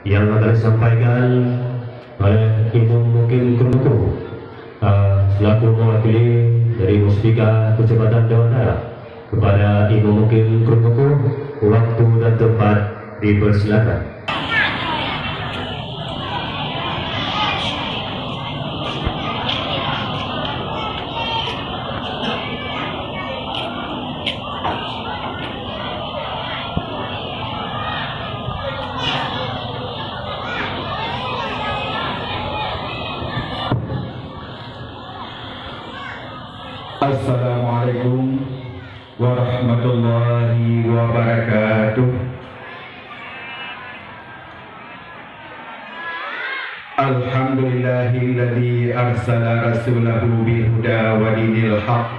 yang akan disampaikan oleh Ibu Mukim Kurnuku selaku mewakili dari Muspika Kecepatan Jawa Barat. Kepada Ibu Mukim Kurnuku, waktu dan tempat dipersilakan. Assalamualaikum warahmatullahi wabarakatuh. Alhamdulillahilladzi arsala rasulahu bil huda wa dinil haqq.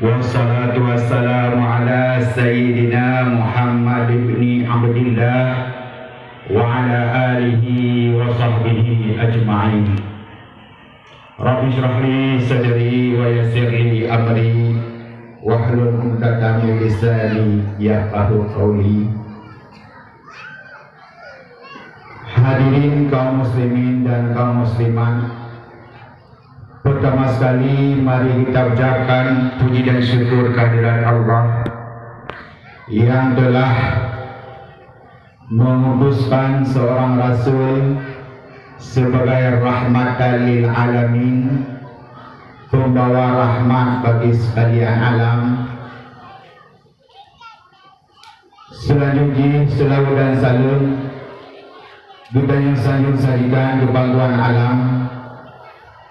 Wassalatu wassalamu ala sayyidina Muhammad ibn Abdillah wa ala alihi wa sahbihi ajma'in. Rabbi shrah li sadri wa yassir li amri wahlul 'uqdatam min lisani yafqahu qawli. Hadirin kaum muslimin dan kaum muslimat, pertama sekali mari kita ucapkan puji dan syukur kehadirat Allah yang telah mengutuskan seorang rasul sebagai rahmatan lil alamin, pembawa rahmat bagi sekalian alam. Selanjutnya selawat dan salam kita yang sanjung sajikan kebanggaan alam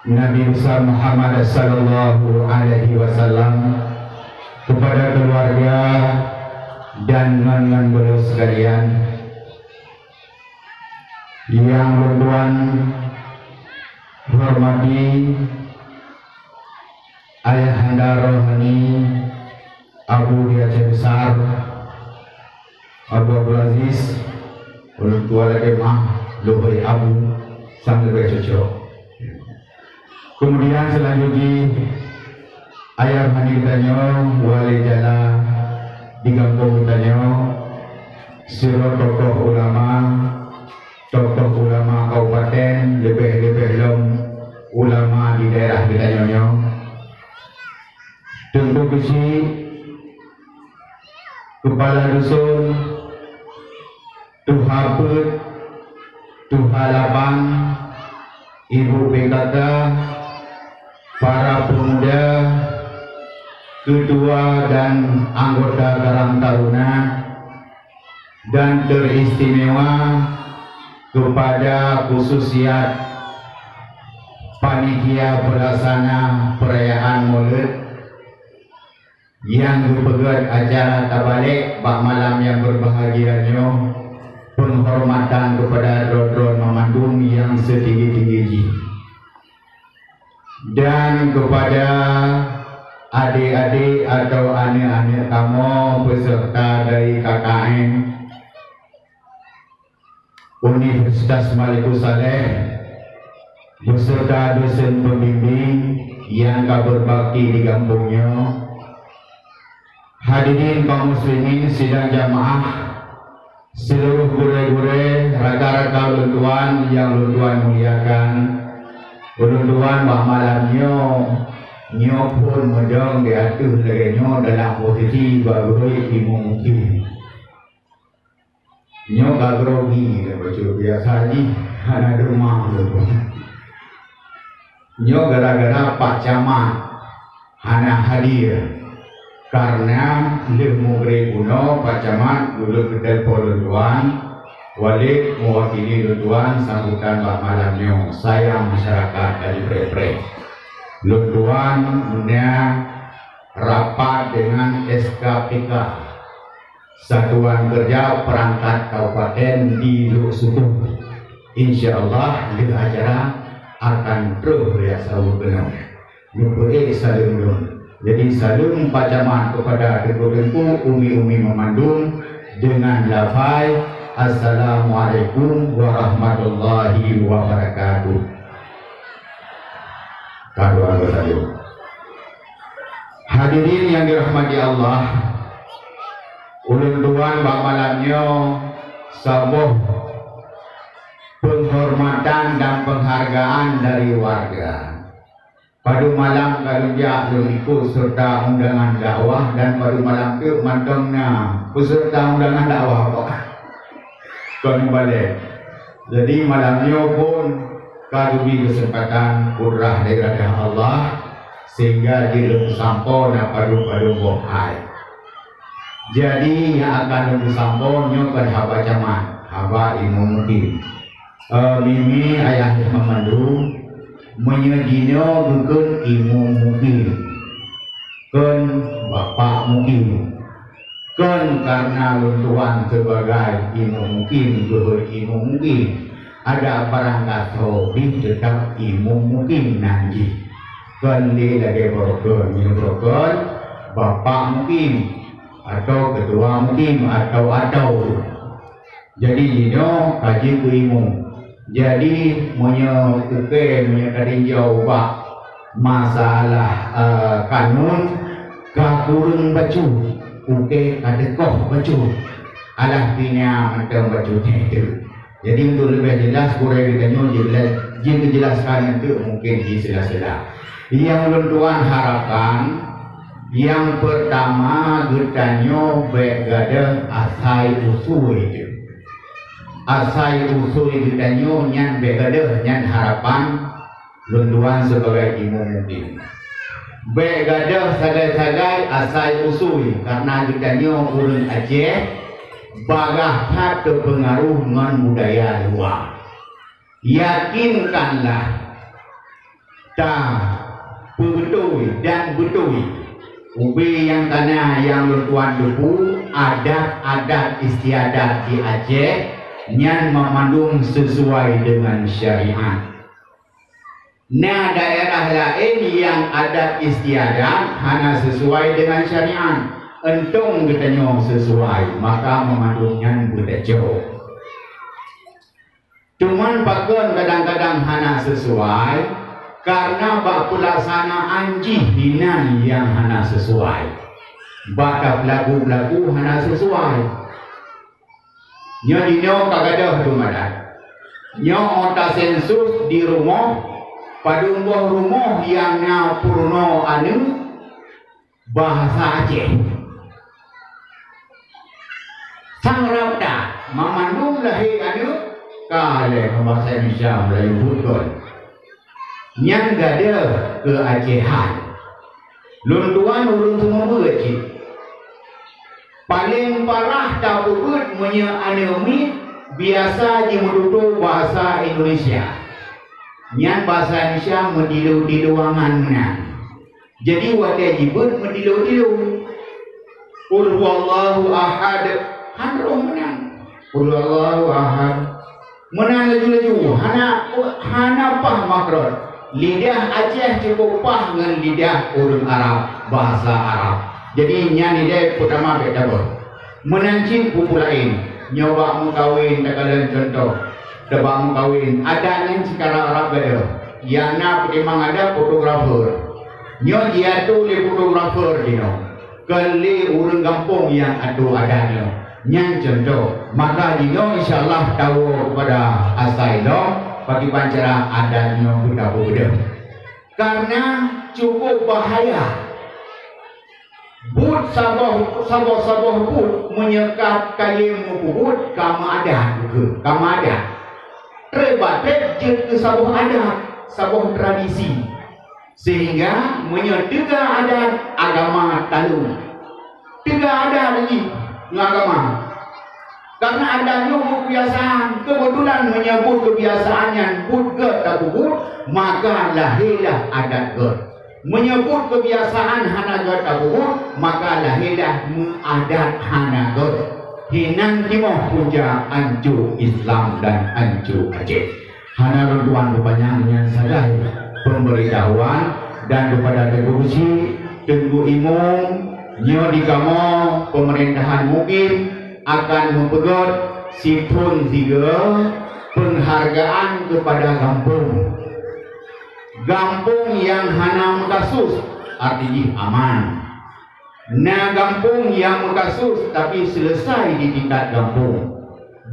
Nabi besar Muhammad sallallahu alaihi wasallam, kepada keluarga dan non beliau sekalian. Yang bertuan hormati Ayahanda Rohani Abu di Aceh Besar Abu Abdul Aziz, orang tua lagi mah Luhai Abu sang lebih cocok. Kemudian selanjutnya Ayah Rohani Tanyo Wali Jala di kampung Tanyo, siro tokoh ulama kabupaten, lebih-lebih ulama di daerah kita nyonyong. Tentu kesi kepala dusun, tuhaput, tuhalapan, ibu PKK, para pemuda, ketua dan anggota Karang Taruna, dan teristimewa kepada khususiat panitia pelaksana perayaan Maulid yang berpegat acara tabalik bak malam yang berbahagianya, penghormatan kepada Dodron Mamandung yang setinggi-tinggi, dan kepada adik-adik atau anak-anak kamu peserta dari KKN Universitas Malikus Saleh beserta dosen pembimbing yang berbakti di kampungnya. Hadirin kaum muslimin sidang jamaah, seluruh gure-gure, raga-raga lunduan yang lunduan muliakan, lunduan bah malamnya nyo pun medang diatur lagi nyo dalam posisi bagai imam mungkin. Nyo kagrogi baca biasa ni ada rumah dulu. Nyo gara-gara Pak Camat hana hadir karena ilmu kuno Pak Camat dulu kedai Polunduan walik mewakili Lunduan sambutan Pak malamnya. Sayang masyarakat dari Prepre Lunduan punya rapat dengan SKPK, Satuan Kerja Perangkat Kabupaten di Lusuku. Insya Allah di acara akan terus biasa benar. Nyumpul saling. Jadi saling Pak Camat kepada Ketua Umi Memandung dengan lafaz Assalamualaikum warahmatullahi wabarakatuh. Hadirin yang dirahmati Allah, ulun tuan bak malamnya sebuah penghormatan dan penghargaan dari warga. Pada malam kalunjak ikut serta undangan dakwah, dan pada malam itu mantongnya peserta undangan dakwah kon balik. Jadi malamnya pun kadubi kesempatan kurah daripada Allah sehingga dia sampai na padu-padu bohai. Jadi yang akan sampai nyokan haba camat, haba ilmu mungkin. Mimi ayah memandu menyedina bukan ilmu mungkin, kan bapak mungkin, kan karena luntuan sebagai ilmu mungkin, ilmu mungkin ada barang kaso di tetap ilmu mungkin nanti, kan dia lagi broker bapak mungkin atau ketua mungkin atau jadi ini kaji ilmu. Jadi menyekatinjau masalah kanun kakurung baju kadekoh baju alah pina macam baju itu. Jadi untuk lebih jelas kurang ditanya jelaskan itu mungkin di sela-sela. Yang luntuan harapkan yang pertama gertanyo begada asai usul itu. Asai usul ditanya nyan begada nyan harapan lunduan sebagai ilmu mungkin. Begada sagai-sagai asai usul karena ditanya urang Aceh bagah terpengaruh dengan budaya luar. Yakinkanlah tak betul dan betul ubi yang tanah yang luntuan debu adat-adat istiadat di Aceh nyan memandung sesuai dengan syariat. Nah daerah lain yang adat istiadat hanya sesuai dengan syariat, entong katanya sesuai, maka memandungnya berjauh. Cuman pakon kadang-kadang hanya sesuai karena bak pelaksanaan jihinan yang hanya sesuai. Bak lagu-lagu hanya sesuai. Nyo dino kagadah tumadan. Nyo otak sensus di rumah padumbuh rumah yang na purno anu bahasa Aceh. Sang rabda memandung lahir anu kale bahasa Indonesia Melayu betul. Yang gada ke Acehan. Lunduan urung semua bercik. Paling parah tak bubut punya anemi biasa dimudutu bahasa Indonesia. Nyan bahasa Indonesia mendilu-diluangan menang. Jadi wajibun mendilu-dilu. Qul huwallahu ahad hanrum menang. Qul huwallahu ahad menang laju-laju. Hana pah makrot. Lidah Aceh cukup pah dengan lidah urang Arab, bahasa Arab. Jadi nyan dia pertama beda ber. Menancing buku lain, nyoba mengkawin takalan contoh. Coba mengkawin, adanya sekarang Arab beda. Yang nak memang ada fotografer. Nyo dia tu le fotografer dino. Kali urang kampung yang adanya. Nyan contoh, maka dino insyaallah tahu pada asai dong bagi pancara adanya budak-budak. Karena cukup bahaya. But sabah but menyekat kayu mukubut kama ada ke kama ada terbatet je ke sabah adat sabah tradisi sehingga menyedega adat agama talung tidak ada lagi agama karena adanya kebiasaan kebetulan menyebut kebiasaan yang but ke tak but maka lahirlah adat ke menyebut kebiasaan hana god kabur maka lahirlah adat hana god hinang timah puja ancu Islam dan ancu Aceh. Hana runtuan rupanya saja pemberitahuan dan kepada degusi tunggu imum nyo di kamu pemerintahan mungkin akan mempegot sipun tiga penghargaan kepada kampung. Kampung yang hana mekasus artinya aman. Nah kampung yang mekasus tapi selesai di tingkat kampung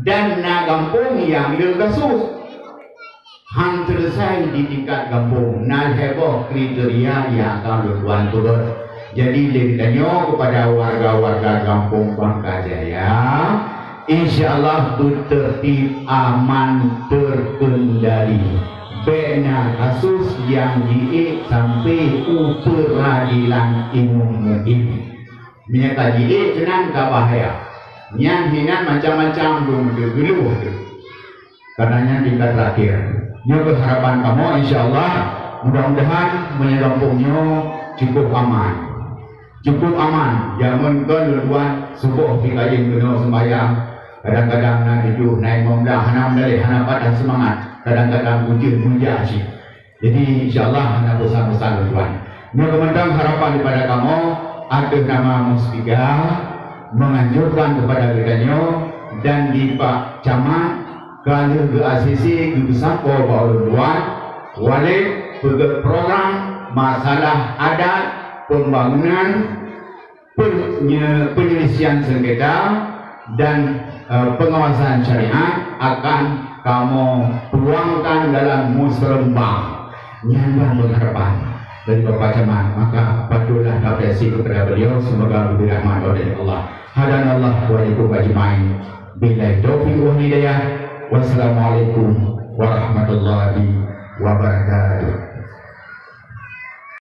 dan na kampung yang berkasus hang selesai di tingkat kampung na heboh kriteria yang akan tuan turut. Jadi lindanya kepada warga-warga kampung Bangka Jaya, insyaallah bertertib, aman, terkendali. Bena kasus yang sampai peradilan umum. Minyak kaji tenang ke bahaya. Yang hinan macam-macam belum bergeluh. Karenanya tingkat terakhir. Ini berharapan kamu insyaallah mudah-mudahan menyekampungnya cukup aman. Cukup aman, jangan keluar subuh kita yang kena sembahyang. Kadang-kadang nak hidup naik membelah, hanam dari hanapan dan semangat. Kadang-kadang ujian puja sih. Jadi insyaAllah anak besar-besar tuan. Ini kementang harapan daripada kamu ada nama Muspika menganjurkan kepada kitanya dan di Pak Camat kalau ke ACC ke Besako Bawa Tuan wali program masalah adat pembangunan, penyelesaian sengketa dan pengawasan syariat akan kamu tuangkan dalam musrembang. Nyaman berharapan dari Bapak Camat, maka patutlah apresiasi kepada beliau, semoga diberi rahmat oleh Allah. Hadanallah wa ikum ajmain. Billahi taufiq wal hidayah. Wassalamualaikum warahmatullahi wabarakatuh.